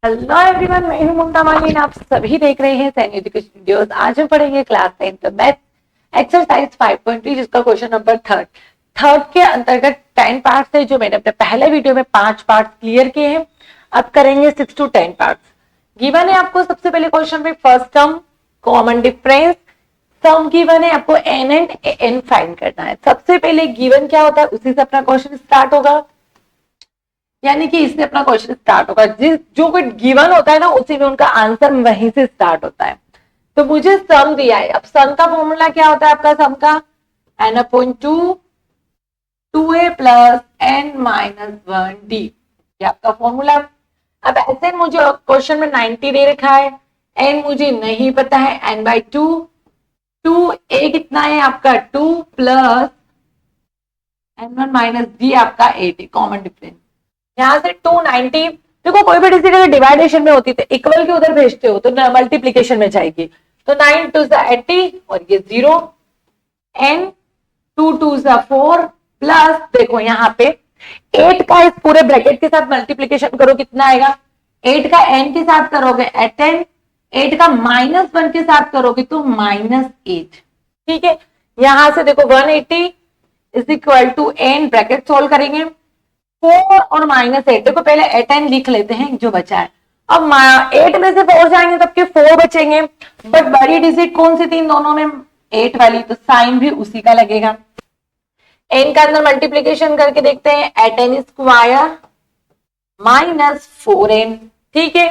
Hello everyone, मैं हूं ममता मालिन। आप सभी देख रहे हैं सैन एजुकेशन वीडियोस। आज हम पढ़ेंगे क्लास 10 मैथ एक्सरसाइज 5.3 जिसका क्वेश्चन नंबर थर्ड के अंतर्गत 10 पार्ट्स है जो मैंने अपने पहले वीडियो में 5 पार्ट्स क्लियर किए हैं। अब करेंगे 6 to 10 पार्ट्स। गिवन है आपको सबसे पहले क्वेश्चन में फर्स्ट टर्म कॉमन डिफरेंस सम गिवन है, आपको एन एंड एन फाइंड करना है। सबसे पहले गिवन क्या होता है उसी से अपना क्वेश्चन स्टार्ट होगा, यानी कि इससे अपना क्वेश्चन स्टार्ट होगा। जो कोई गिवन होता है ना उसी में उनका आंसर वहीं से स्टार्ट होता है। तो मुझे सम दिया है, अब सम का फॉर्मूला क्या होता है आपका सम का n upon 2a plus n minus 1d, ये आपका फॉर्मूला। अब ऐसे मुझे क्वेश्चन में 90 दे रखा है, n मुझे नहीं पता है, n बाई 2a कितना है आपका 2 प्लस n1 माइनस d आपका 8 है कॉमन डिफरेंस। यहाँ से 290, देखो कोई भी डिजिट अगर डिवाइडेशन में होती है तो इक्वल के उधर भेजते हो तो मल्टीप्लीकेशन में जाएगी। तो 9 2 80 और ये 0, n 2 2 4 प्लस देखो यहाँ पे 8 का इस पूरे ब्रैकेट के साथ मल्टीप्लीकेशन करो कितना आएगा, 8 का n के साथ करोगे 10, 8 का -1 के साथ करोगे तो -8। ठीक है, यहां से देखो 180 is equal to n, bracket solve करेंगे 4 और -8। देखो पहले 8n लिख लेते हैं जो बचा है। अब 8 में से 4 जाएंगे तब के 4 बचेंगे, बट बड़ी डिजिट कौन सी थी इन दोनों में, 8 वाली, तो साइन भी उसी का लगेगा। n का अंदर मल्टीप्लीकेशन करके देखते हैं, 8n स्क्वायर माइनस 4n। ठीक है,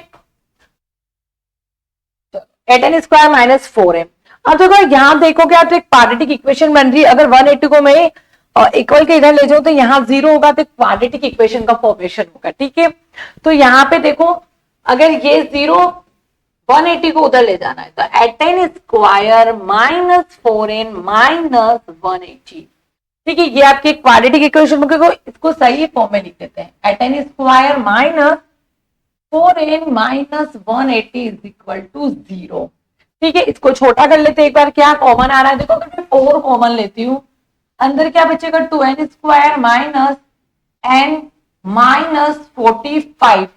8n स्क्वायर माइनस 4n। अब देखो यहां देखोगे आप तो एक क्वाड्रेटिक इक्वेशन बन रही है। अगर 180 को मैं इक्वल के इधर ले जाओ तो यहाँ 0 होगा तो क्वाड्रेटिक इक्वेशन का फॉर्मेशन होगा। ठीक है, तो यहाँ पे देखो अगर ये 0 180 को उधर ले जाना है तो 8n square minus 4n minus 180। ठीक है, ये आपकी क्वाड्रेटिक इक्वेशन को इसको सही फॉर्म में लिख देते हैं, 8n square minus 4n minus 180 is equal to 0। ठीक है, इसको छोटा कर लेते हैं एक बार, क्या कॉमन आ रहा है। देखो अगर मैं 4 कॉमन लेती हूँ अंदर क्या बचेगा, 2n square minus n minus 45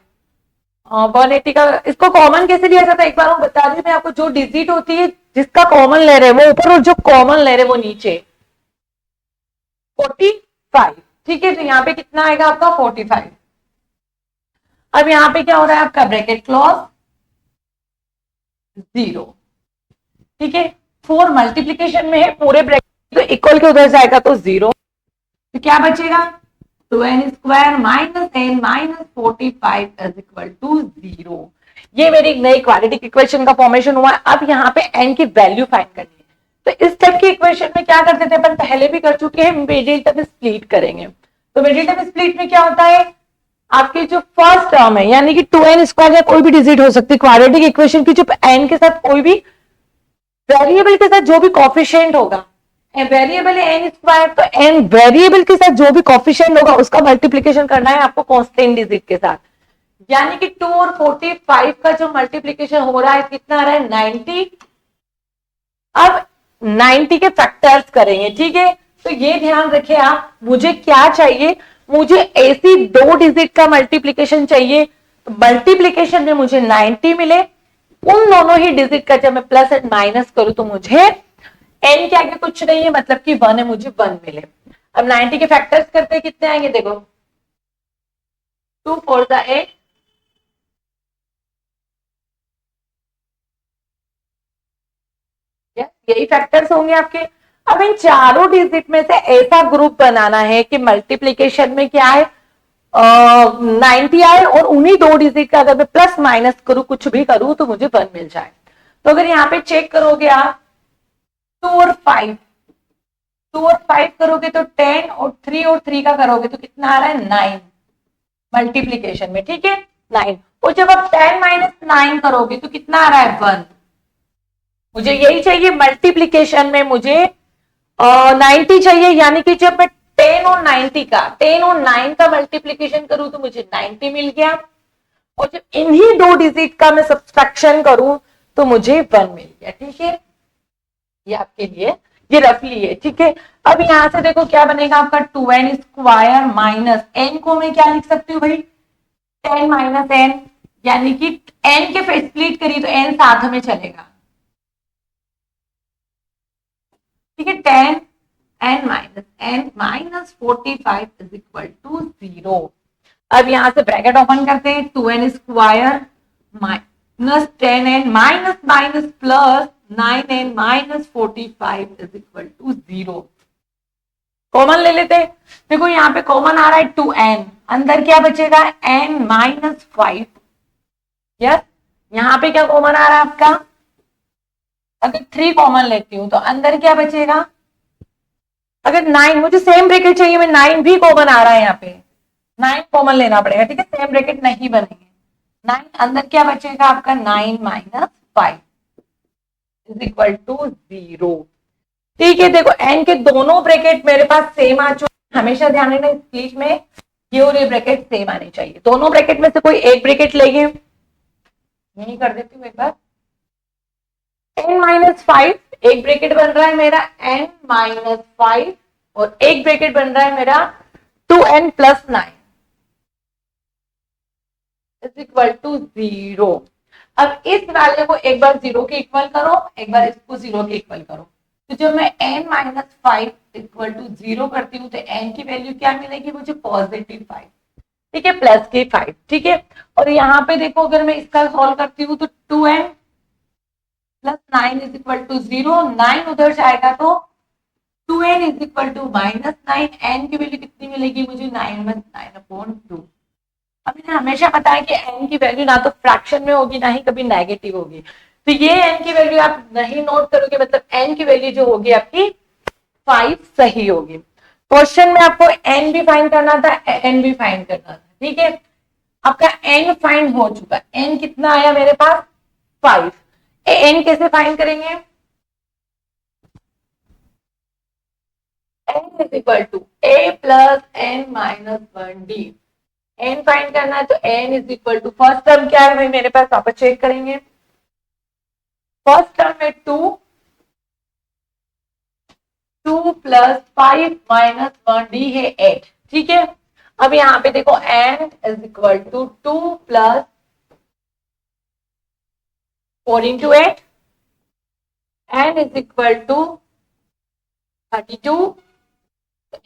180 का। इसको कॉमन कैसे लिया जाता है एक बार मैं बता दी मैं आपको। जो डिजिट होती है जिसका कॉमन ले रहे हैं वो ऊपर और जो कॉमन ले रहे हैं वो नीचे, 45। ठीक है, तो यहाँ पे कितना आएगा आपका 45। अब यहाँ पे क्या हो रहा है आपका ब्रैकेट क्लोज 0। ठीक है, 4 मल्टीप्लीकेशन में है, पूरे ब्रैकेट तो इक्वल के उधर जाएगा तो 0, तो क्या बचेगा 2n square minus n minus 45 is equal to 0। ये मेरी नई क्वाड्रेटिक इक्वेशन का फॉर्मेशन हुआ। अब यहाँ पे n की वैल्यू फाइंड करनी है, तो इस टाइप की इक्वेशन में क्या करते थे अपन, पहले भी कर चुके हैं, मिडिल टर्म स्प्लिट करेंगे। तो मिडिल टर्म स्प्लिट में क्या होता है, आपकी जो फर्स्ट टर्म है यानी कि 2n स्क्वायर या कोई भी डिजिट हो सकती है क्वाड्रेटिक इक्वेशन की, जो n के साथ कोई भी वेरिएबल के साथ जो भी कॉफिशिएंट होगा, वेरिएबल है n स्क्वायर, तो n वेरिएबल के साथ जो भी कॉफिशिएंट होगा उसका मल्टीप्लीकेशन करना है आपको कांस्टेंट डिजिट के साथ। यानी कि 2 और 45 का जो मल्टीप्लीकेशन हो रहा है कितना आ रहा है 90। अब 90 के फैक्टर्स करेंगे। ठीक है, तो ये ध्यान रखे आप, मुझे क्या चाहिए, मुझे ऐसी 2 डिजिट का मल्टीप्लीकेशन चाहिए। तो मल्टीप्लीकेशन में मुझे 90 मिले, उन दोनों ही डिजिट का जब मैं प्लस एंड माइनस करूं तो मुझे n के आगे कुछ नहीं है, मतलब कि 1 है, मुझे 1 मिले। अब 90 के फैक्टर्स करते हैं कितने आएंगे, देखो 2 4 8, यही फैक्टर्स होंगे आपके। अब इन चारों डिजिट में से ऐसा ग्रुप बनाना है कि मल्टीप्लीकेशन में क्या है 90 आए और उन्हीं 2 डिजिट का अगर मैं प्लस माइनस करूं कुछ भी करूं तो मुझे 1 मिल जाए। तो अगर यहाँ पे चेक करोगे आप 2 और 5 करोगे तो 10 और 3 और 3 का करोगे तो कितना आ रहा है 9 मल्टीप्लीकेशन में। ठीक है, 9। और जब आप 10 माइनस 9 करोगे तो कितना आ रहा है 1। मुझे यही चाहिए मल्टीप्लीकेशन में, मुझे 90 चाहिए, यानी कि जब मैं 10 और 9 का मल्टीप्लीकेशन करूं तो मुझे 90 मिल गया, और जब इन्हीं 2 डिजिट का मैं सब्सट्रैक्शन करूं तो मुझे 1 मिल गया। ठीक है, ये आपके लिए ये रफली है। ठीक है, अब यहां से देखो क्या बनेगा आपका 2n स्क्वायर माइनस n को मैं क्या लिख सकती हूँ भाई 10 माइनस n, यानी कि n के स्प्लिट करिए तो n साथ में चलेगा, ठीक है। 10 n minus 45 is equal to 0। अब यहां से ब्रैकेट ओपन करते हैं, 2n square minus 10n minus minus plus 9n minus 45 is equal to 0। Common ले लेते हैं, देखो यहाँ पे कॉमन आ रहा है 2n, अंदर क्या बचेगा n माइनस 5। यस, यहाँ पे क्या कॉमन आ रहा है आपका, अगर 3 कॉमन लेती हूँ तो अंदर क्या बचेगा, अगर 9, मुझे सेम ब्रैकेट चाहिए, मैं 9 भी कॉमन आ रहा है यहाँ पे, 9 कॉमन लेना पड़ेगा, ठीक है, सेम ब्रैकेट नहीं बनेंगे। 9 अंदर क्या बचेगा आपका, 9 माइनस 5 इज इक्वल टू 0। ठीक है, देखो n के दोनों ब्रैकेट मेरे पास सेम आ चुके, हमेशा ध्यान रखना इस केस में ये और ये ब्रैकेट सेम आने चाहिए। दोनों ब्रैकेट में से कोई एक ब्रैकेट लेंगे, यही कर देती हूँ एक बार, n माइनस 5, एक ब्रैकेट बन रहा है मेरा n माइनस 5 और एक ब्रैकेट बन रहा है मेरा 2n plus 9 is equal to 0। अब इस वैल्यू को एक बार 0 के इक्वल करो, एक बार इसको 0 के इक्वल करो, तो जब मैं n माइनस 5 इक्वल टू 0 करती हूँ तो n की वैल्यू क्या मिलेगी मुझे, पॉजिटिव 5, ठीक है, प्लस के 5, ठीक है। और यहाँ पे देखो अगर मैं इसका सॉल्व करती हूँ तो 2n plus 9 is equal to 0, 9 उधर जाएगा तो 2n is equal to minus 9, n की वैल्यू कितनी मिलेगी मुझे, 9/9/2। अब इन्हें हमेशा पता है कि n की वैल्यू ना तो फ्रैक्शन में होगी ना ही कभी नेगेटिव होगी, तो ये n की वैल्यू आप नहीं नोट करोगे, मतलब n की वैल्यू जो होगी आपकी 5 सही होगी। क्वेश्चन में आपको n भी फाइंड करना था, n भी फाइंड करना था, ठीक है। आपका n फाइंड हो चुका, n कितना आया मेरे पास 5। n कैसे फाइंड करेंगे, n is equal to a plus n minus 1d। n find करना है तो n is equal to, first term क्या है भाई मेरे पास, वापस चेक करेंगे, फर्स्ट टर्म में 2 प्लस 5 माइनस 1d है 8, ठीक है। अब यहाँ पे देखो n is equal to 2 plus 4 into 8, n is equal to 32,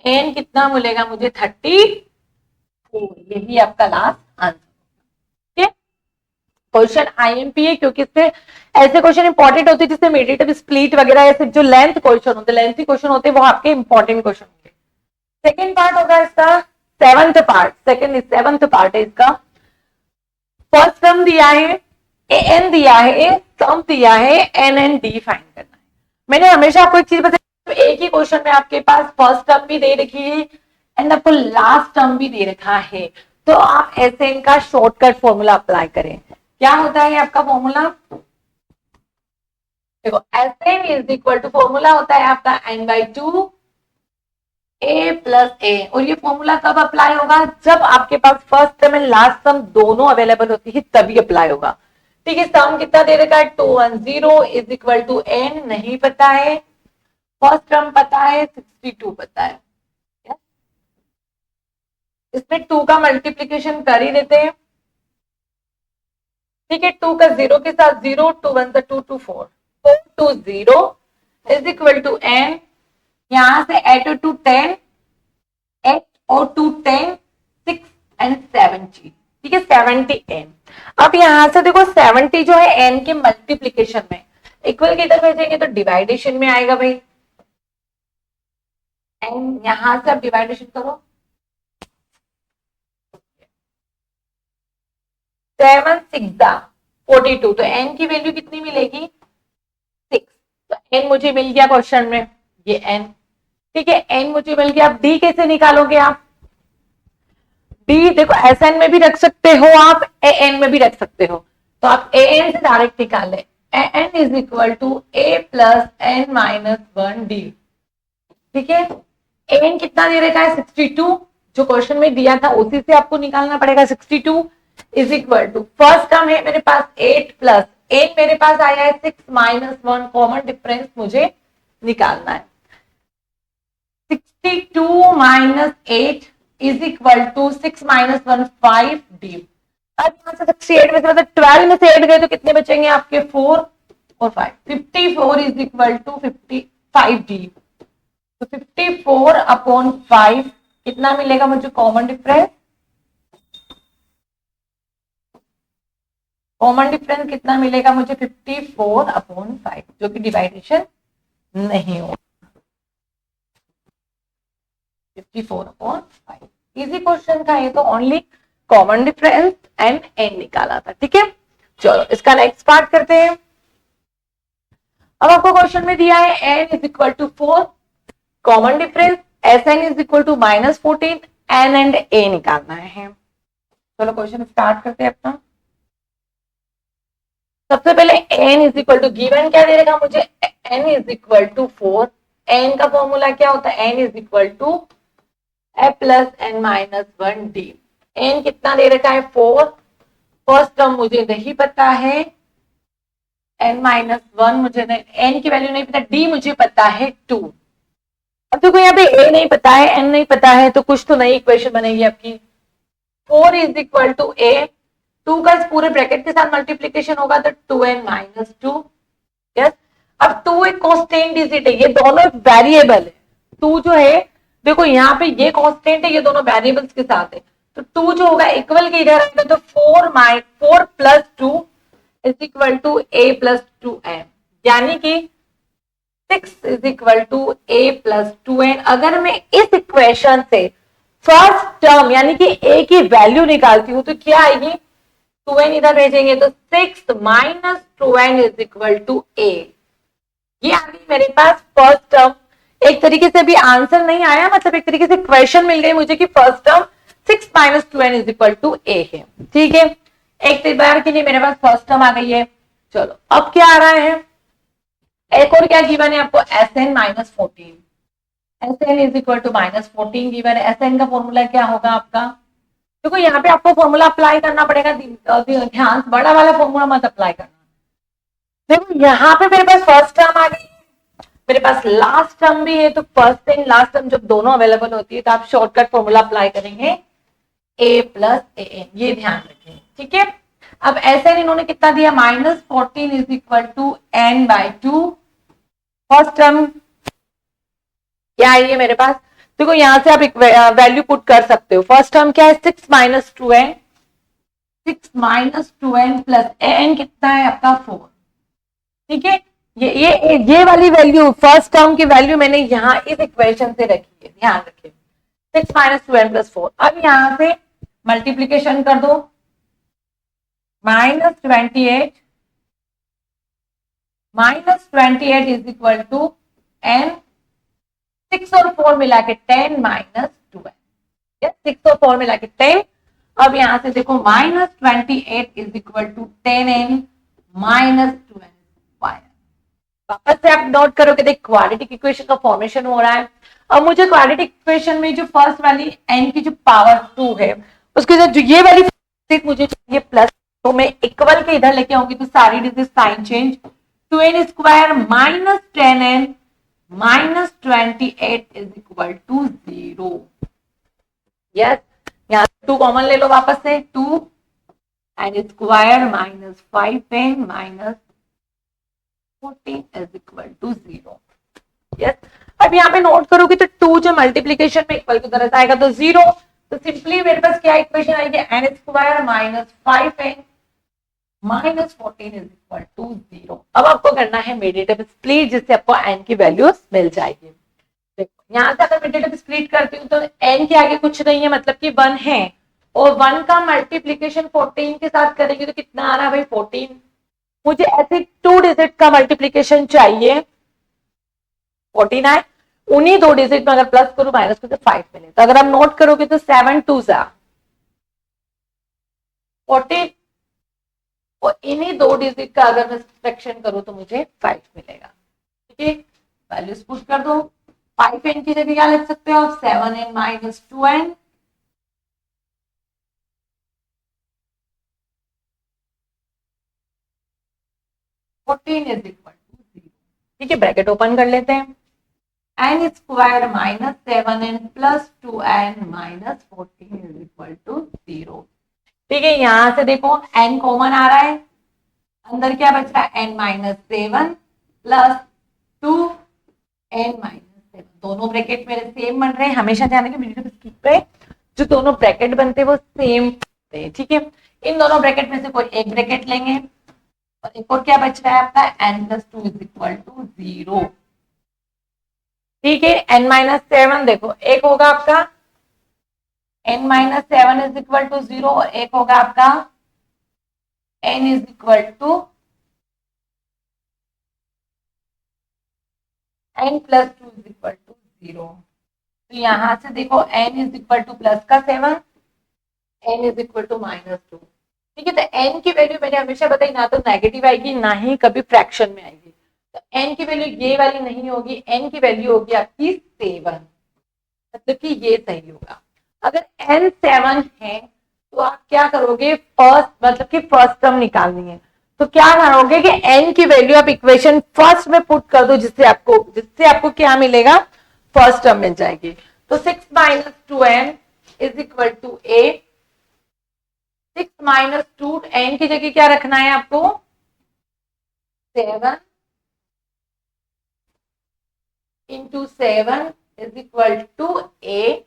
n कितना मिलेगा मुझे 34, यही आपका लास्ट आंसर, ठीक है। क्वेश्चन आईएमपी है क्योंकि इससे ऐसे क्वेश्चन इंपॉर्टेंट होते हैं जिससे मेडिटेटिव स्प्लिट वगैरह ऐसे जो लेंथ क्वेश्चन होते हैं, लेंथी क्वेश्चन होते हैं, वो आपके इंपॉर्टेंट क्वेश्चन होंगे। सेकंड पार्ट होगा इसका, सेवंथ पार्ट है इसका। फर्स्ट टर्म दिया है an दिया है, सम दिया है nn d फाइंड करना है। मैंने हमेशा आपको एक चीज बताई, तो एक ही क्वेश्चन में आपके पास फर्स्ट टर्म भी दे रखी है एंड आपको लास्ट टर्म भी दे रखा है, तो आप ऐसे इनका शॉर्टकट फॉर्मूला अप्लाई करें। क्या होता है आपका फॉर्मूला, देखो Sn is equal to, formula होता है आपका n/2 a प्लस ए, और ये फॉर्मूला कब अप्लाई होगा, जब आपके पास first term and last term दोनों अवेलेबल होती है तभी अप्लाई होगा, ठीक है। सम कितना दे रखा है 210 इज इक्वल टू n नहीं पता है, फर्स्ट टर्म पता है 62 पता है, इसमें 2 का मल्टीप्लीकेशन कर ही देते हैं, ठीक है। 2 का 0 के साथ 0, 2 1 2 2 4 4 2 0 इज इक्वल टू n, यहां से 8 टू 10, 8 और 2 10, 6 एंड 70, ठीक है, 70 n। अब यहां से देखो 70 जो है n के मल्टीप्लीकेशन में, इक्वल की तरफ भेजेंगे तो डिवाइडेशन में आएगा भाई, n यहां से आप डिवाइडेशन करो, 7 6 42, तो n की वैल्यू कितनी मिलेगी 6, तो n मुझे मिल गया क्वेश्चन में, ये n, ठीक है, n मुझे मिल गया। अब d कैसे निकालोगे आप, d देखो SN में भी रख सकते हो आप, AN में भी रख सकते हो, तो आप AN से डायरेक्ट निकाल लें, AN is equal to a plus n minus 1d, ठीक है। AN कितना दे रखा है 62, जो क्वेश्चन में दिया था उसी से आपको निकालना पड़ेगा, 62 is equal to, first term है मेरे पास 8 प्लस n मेरे पास आया है 6 माइनस 1, कॉमन डिफरेंस मुझे निकालना है, 62 minus 8 is equal to 6 minus 1 5d, अब यहाँ से 68 में से मतलब 12 में से 8 गए तो कितने बचेंगे आपके 4 और 5। 54 इज इक्वल टू 55D। तो 54 अपॉन 5 कितना मिलेगा मुझे कॉमन डिफरेंस? कॉमन डिफरेंस कितना मिलेगा मुझे? 54 अपॉन 5, जो कि डिवाइडेशन नहीं हो। 54 अपॉन 5 इजी क्वेश्चन था ये, तो only common difference and n निकाला था। ठीक है, चलो इसका नेक्स्ट पार्ट करते हैं। अब आपको क्वेश्चन में दिया है n is equal to 4, common difference S n is equal to -14, n and a निकालना है। चलो क्वेश्चन स्टार्ट करते हैं अपना। सबसे पहले n is equal to given क्या दे रखा मुझे? n is equal to 4। n का फॉर्मूला क्या होता है? n is equal to a plus n minus 1d। n कितना दे रखा है? 4। फर्स्ट टर्म मुझे नहीं पता है, n माइनस 1 मुझे n की वैल्यू नहीं पता, d मुझे पता है 2। अब देखो यहाँ पे a नहीं पता है, n नहीं पता है, तो कुछ तो नई इक्वेशन बनेगी आपकी। 4 इज इक्वल टू a, 2 का इस पूरे ब्रैकेट के साथ मल्टीप्लीकेशन होगा तो 2n माइनस 2। यस, अब 2 एक कांस्टेंट डिजिट है, ये दोनों वेरिएबल है। 2 जो है देखो यहाँ पे ये कांस्टेंट है, ये दोनों वेरिएबल्स के साथ है, तो 2 जो होगा इक्वल के इधर आएगा तो 4 plus 2 is equal to a plus 2n, यानी कि 6 is equal to a plus 2n। अगर मैं इस इक्वेशन से फर्स्ट टर्म यानी कि a की वैल्यू निकालती हूँ तो क्या आएगी? 2n इधर भेजेंगे तो 6 minus 2n is equal to a। ये आ गई मेरे पास फर्स्ट टर्म। एक तरीके से भी आंसर नहीं आया, मतलब एक तरीके से क्वेश्चन मिल गई मुझे कि first term 6 minus 2n is equal to a है। ठीक है, एक बार के लिए मेरे पास फर्स्ट टर्म आ गई है। चलो अब क्या आ रहा है? एक और क्या गिवन है आपको? Sn minus 14। Sn is equal to minus 14 given है। Sn का फॉर्मूला क्या होगा आपका? देखो यहाँ पे आपको फॉर्मूला अप्लाई करना पड़ेगा, ध्यान, बड़ा वाला फॉर्मूला मत अप्लाई करना। देखो यहाँ पे मेरे पास फर्स्ट टर्म आ गई, मेरे पास लास्ट टर्म भी है, तो फर्स्ट एंड लास्ट टर्म जब दोनों अवेलेबल होती है तो आप शॉर्टकट फॉर्मूला अप्लाई करेंगे a प्लस ए एन, ये ध्यान रखें। ठीक है, अब ऐसे इन्होंने कितना दिया? -14 is equal to n by 2। First term क्या है ये मेरे पास? देखो यहां से आप एक वैल्यू पुट कर सकते हो। फर्स्ट टर्म क्या है? 6 minus 2n, 6 minus 2n plus n कितना है आपका? 4। ठीक है, ये वाली वैल्यू फर्स्ट टर्म की वैल्यू मैंने यहाँ इस इक्वेशन से रखी है, ध्यान रखिए। 6 माइनस 2n प्लस 4। अब यहां से मल्टीप्लीकेशन कर दो, -28 इज इक्वल टू n, 6 और 4 मिला के 10 माइनस 2n। 6 और 4 मिला के 10। अब यहां से देखो -28 is equal to 10n minus 2n square. वापस से आप नोट करोगे, देख क्वाड्रेटिक इक्वेशन का फॉर्मेशन हो रहा है। अब मुझे क्वाड्रेटिक इक्वेशन में जो फर्स्ट वाली n की जो पावर 2 है, उसके साथ जो ये वाली मुझे चाहिए प्लस, तो मैं इक्वल के इधर लेके आऊंगी तो सारी digit sign change. 2n square minus 10n minus 28 is equal to 0। Yes, यहाँ 2 कॉमन ले लो वापस से, 2 n square minus 5n minus 14 is equal to 0। Yes, अब यहाँ पे नोट करोगे तो 2 जो मल्टीप्लीकेशन में इक्वल की तरह से आएगा तो 0, तो सिंपली मेरे पास क्या इक्वेशन आएगी? N square minus 5n minus 14 is equal to 0। अब आपको करना है मेडिटेटिव स्प्लिट, जिससे आपको n की वैल्यूज मिल जाएगी। देखो यहाँ से अगर मेडिटेटिव स्प्लिट करती हूँ तो n के आगे कुछ नहीं है, मतलब कि 1 है, और 1 का मल्टीप्लीकेशन 14 के साथ करेंगे तो कितना आ रहा है भाई? 14। मुझे ऐसे 2 डिजिट का मल्टीप्लीकेशन चाहिए, 14 आए, उन्हीं 2 डिजिट में अगर प्लस करूं माइनस करूं तो 5 मिले। तो अगर आप नोट करोगे तो 7 2 14, और इन्हीं 2 डिजिट का अगर मैं सब्ट्रैक्शन करूं तो मुझे 5 मिलेगा। ठीक है, वैल्यूज पुट कर दो। 5n की जगह क्या लिख सकते हो आप? 7n minus 2n, is equal to 0। ठीक है, ब्रैकेट ओपन कर लेते हैं। n square minus 7n plus 2n minus 14 is equal to 0। ठीक है, यहां से देखो n कॉमन आ रहा है, अंदर क्या बच रहा है n-7 प्लस 2n-7, दोनों ब्रैकेट मेरे सेम बन रहे हैं। हमेशा ध्यान रखें वीडियो स्किप पे जो दोनों ब्रैकेट बनते हैं वो सेम होते हैं। ठीक है, इन दोनों ब्रैकेट में से कोई एक ब्रैकेट लेंगे और एक और क्या बच रहा है आपका n+2 इज इक्वल टू 0। ठीक है, n-7 देखो एक होगा आपका n-7 इज इक्वल टू 0 और एक होगा आपका n is equal to n+2 is equal to 0। तो यहां से देखो n is equal to plus का 7, n इज इक्वल टू -2। ठीक है, तो n की वैल्यू मैंने हमेशा बताई ना तो नेगेटिव आएगी ना ही कभी फ्रैक्शन में आएगी। तो n की वैल्यू ये वाली नहीं होगी, n की वैल्यू होगी आपकी 7, मतलब कि ये सही होगा। अगर n 7 है तो आप क्या करोगे, फर्स्ट मतलब कि फर्स्ट टर्म निकालनी है तो क्या करोगे कि n की वैल्यू आप इक्वेशन फर्स्ट में पुट कर दो, जिससे आपको क्या मिलेगा, फर्स्ट टर्म मिल जाएगी। तो 6 - 2n is equal to 8। 6 - 2 n की जगह क्या रखना है आपको, 7 इंटू 7 इज इक्वल टू 8।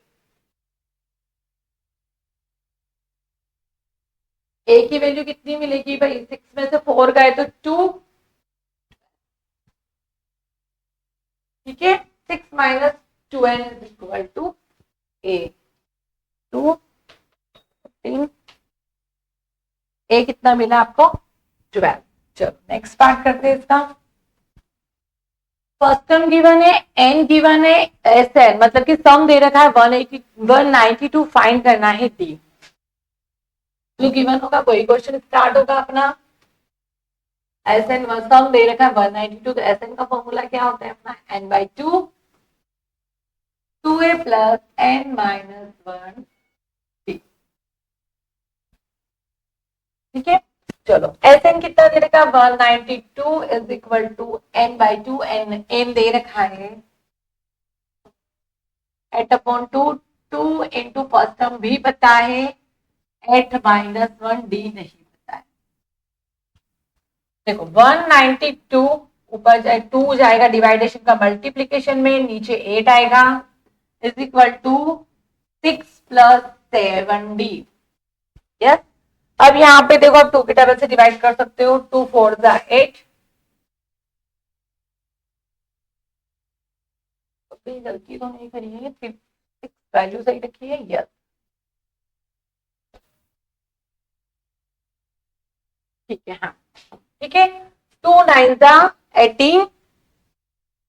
ए की वैल्यू कितनी मिलेगी भाई, 6 में से 4 गए तो 2। ठीक है, 6 - 2n इज इक्वल टू 8, 2 15। ए कितना मिला आपको, 12। चलो नेक्स्ट पार्ट करते हैं इसका। फर्स्ट टर्म गिवन है, एन गिवन है, एस एन मतलब कि सम दे रखा है 192 फाइंड करना है डी। जो गिवन होगा वही क्वेश्चन स्टार्ट होगा अपना। एस एन सम दे रखा है 192, तो एस एन का फॉर्मूला क्या होता है अपना n/2 2a plus n-1 d। ठीक है, चलो एस एन कितना दे रखा है 192 is equal to n/2, n दे रखा है 8/2, 2 इंटू फर्स्ट टर्म भी पता है, 8-1 डी नहीं पता है। देखो 192 ऊपर जाए 2 जाएगा डिवाइडेशन का मल्टीप्लीकेशन में, नीचे 8 आएगा is equal to 6 plus 7d। Yes, अब यहाँ पे देखो आप 2 के टेबल से डिवाइड कर सकते हो, 2 4 8। गलती तो नहीं करी है, 6 वैल्यू सही रखी है। यस, ठीक है, हाँ ठीक है। 2 9 18,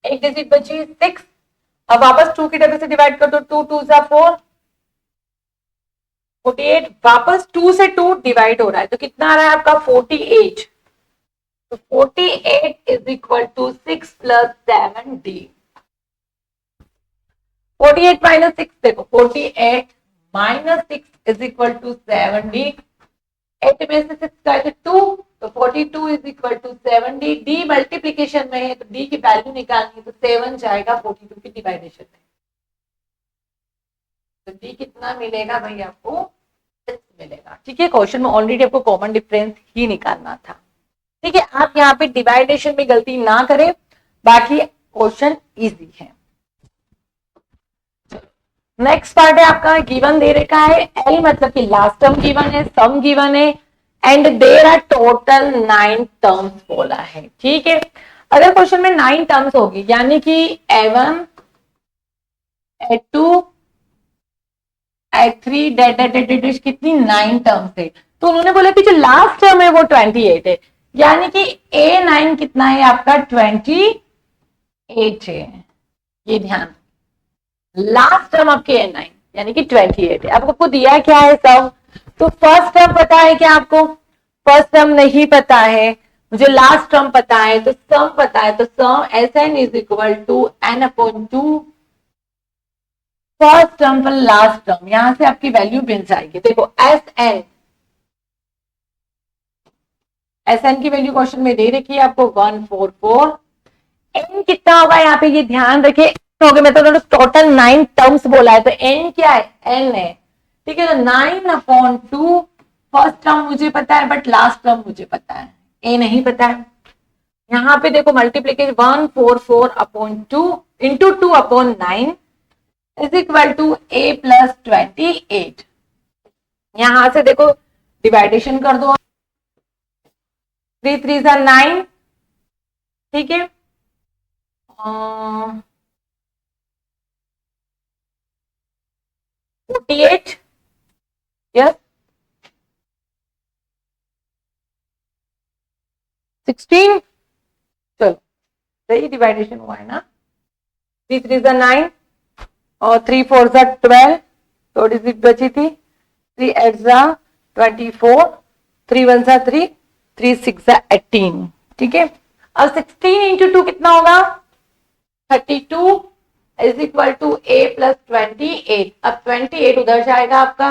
एक डिजिट बची 6। अब वापस 2 की टेबल से डिवाइड कर दो, 2 2 4 48। वापस 2 से 2 डिवाइड हो रहा है तो कितना आ रहा है आपका 48। तो 48 is equal to 6 plus 7d। 48 minus 6 देखो, 48 minus 6 is equal to 7d। 8 में से 6 जाए तो 2, तो 42 is equal to 7d। d multiplication में है तो d की वैल्यू निकालनी है, तो 7 जाएगा 42 की डिवाइडेशन में, तो d कितना मिलेगा भाई आपको, 6 मिलेगा। ठीक है, क्वेश्चन में ऑलरेडी आपको कॉमन डिफरेंस ही निकालना था। ठीक है, आप यहाँ पे डिवाइडेशन में गलती ना करें, बाकी क्वेश्चन इजी है। नेक्स्ट पार्ट है आपका, गिवन दे रखा है एल मतलब कि लास्ट टर्म गिवन है, सम गिवन है and there are total 9 terms बोला है। ठीक है, अगर क्वेश्चन में 9 टर्म्स होगी यानी कि A1 A2 A3 डेट कितनी 9 टर्म्स है, तो उन्होंने बोला कि जो लास्ट टर्म है वो 28 है, यानी कि A9 कितना है आपका 28 है। ये ध्यान, लास्ट टर्म आपके A9 यानी कि 28 है। अब आपको दिया क्या है सम, तो फर्स्ट टर्म पता है क्या आपको, फर्स्ट टर्म नहीं पता है, मुझे लास्ट टर्म पता है तो सम पता है, तो sum Sn is equal to n/2 first term पर लास्ट टर्म, यहां से आपकी वैल्यू मिल जाएगी। देखो Sn की वैल्यू क्वेश्चन में दे रखी है आपको 144। n कितना होगा यहाँ पे ये ध्यान रखे, हो गया, मैं तो टोटल 9 टर्म्स बोला है तो n क्या है, n है। ठीक है, तो 9/2 फर्स्ट टर्म मुझे पता है बट लास्ट टर्म मुझे पता है, ए नहीं पता है। यहाँ पे देखो multiplication 144 upon 2 into 2 upon 9 is equal to a plus 28। यहां से देखो डिवाइडेशन कर दो, 3 3 जा 9, ठीक है, 48, यस 16, चलो सही डिवाइडेशन हुआ है ना। 3 3 जा 9 और 3 4 जा 12, थोड़ी सी बची थी, 3 8 जा 24, 3 1 जा 3, 3 6 जा 18, ठीक है। अब 16 इंटू 2 कितना होगा, 32 is equal to a plus 28। अब 28 उधर जाएगा आपका,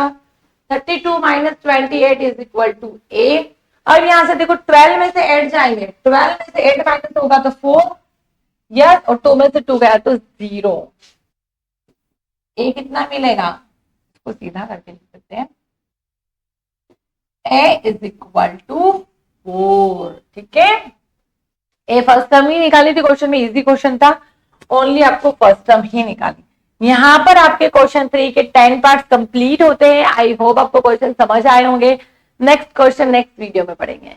32 minus 28 is equal to a. अब यहां से देखो 12 में से 8 जाएंगे, 12 में से 8 माइनस होगा तो 4, यस, और 2 में से 2 गया तो 0। ए कितना मिलेगा, इसको सीधा करके लिख सकते हैं, ए इज इक्वल टू 4, ठीक है। ए फर्स्ट टर्म ही निकाली थी क्वेश्चन में, इजी क्वेश्चन था, ओनली आपको फर्स्ट टर्म ही निकाली। यहाँ पर आपके क्वेश्चन 3 के 10 पार्ट कंप्लीट होते हैं। आई होप आपको क्वेश्चन समझ आए होंगे। नेक्स्ट क्वेश्चन नेक्स्ट वीडियो में पढ़ेंगे।